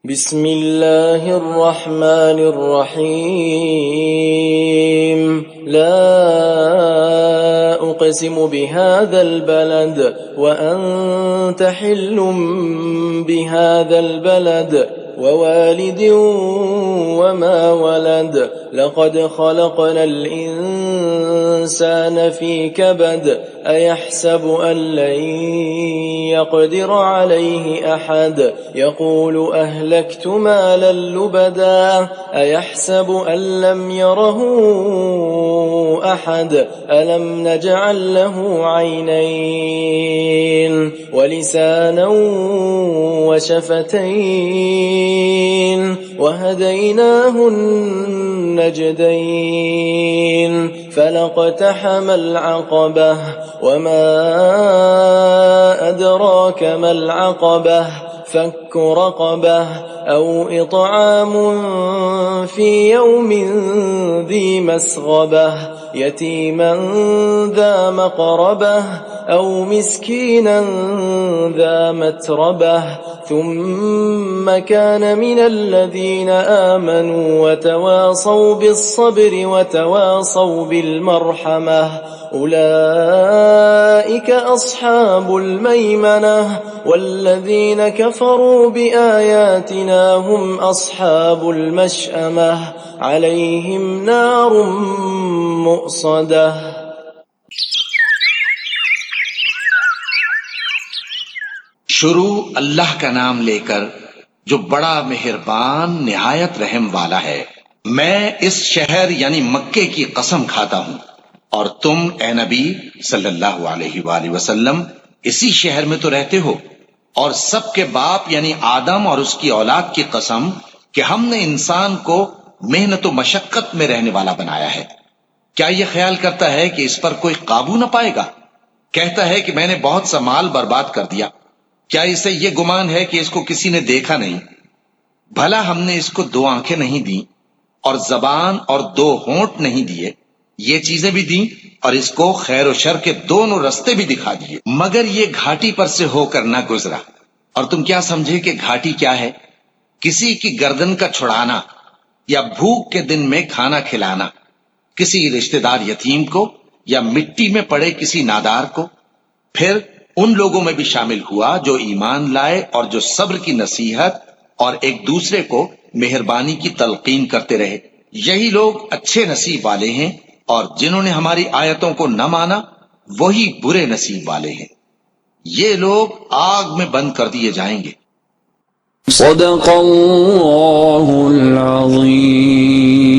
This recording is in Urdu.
بسم اللہ الرحمن الرحیم لا اقسم بهذا البلد وانت حل بهذا البلد ووالد وما ولد لقد خلقنا الإنسان في كبد أيحسب أن لن يقدر عليه أحد يقول أهلكت مالا لبدا أيحسب أن لم يره أحد ألم نجعل له عينين ولسانا وشفتين وهديناه النجدين فلاقتحم العقبة وما أدراك ما العقبة فك رقبة أو إطعام في يوم ذي مسغبة يتيما ذا مقربة أو مسكينا ذا متربة ثم كان من الذين آمنوا وتواصوا بالصبر وتواصوا بالمرحمة أولئك أصحاب الميمنة والذين كفروا بآياتنا هم أصحاب المشأمة عليهم نار مؤصدة. شروع اللہ کا نام لے کر جو بڑا مہربان نہایت رحم والا ہے. میں اس شہر یعنی مکے کی قسم کھاتا ہوں اور تم اے نبی صلی اللہ علیہ وآلہ وسلم اسی شہر میں تو رہتے ہو. اور سب کے باپ یعنی آدم اور اس کی اولاد کی قسم کہ ہم نے انسان کو محنت و مشقت میں رہنے والا بنایا ہے. کیا یہ خیال کرتا ہے کہ اس پر کوئی قابو نہ پائے گا؟ کہتا ہے کہ میں نے بہت سا مال برباد کر دیا. کیا اسے یہ گمان ہے کہ اس کو کسی نے دیکھا نہیں؟ بھلا ہم نے اس کو 2 آنکھیں نہیں دی اور زبان اور 2 ہونٹ نہیں دیے؟ یہ چیزیں بھی دیں اور اس کو خیر و شر کے دونوں رستے بھی دکھا دیے، مگر یہ گھاٹی پر سے ہو کر نہ گزرا. اور تم کیا سمجھے کہ گھاٹی کیا ہے؟ کسی کی گردن کا چھڑانا یا بھوک کے دن میں کھانا کھلانا، کسی رشتہ دار یتیم کو یا مٹی میں پڑے کسی نادار کو. پھر ان لوگوں میں بھی شامل ہوا جو ایمان لائے اور جو صبر کی نصیحت اور ایک دوسرے کو مہربانی کی تلقین کرتے رہے. یہی لوگ اچھے نصیب والے ہیں، اور جنہوں نے ہماری آیتوں کو نہ مانا وہی برے نصیب والے ہیں. یہ لوگ آگ میں بند کر دیے جائیں گے. صدق اللہ العظیم.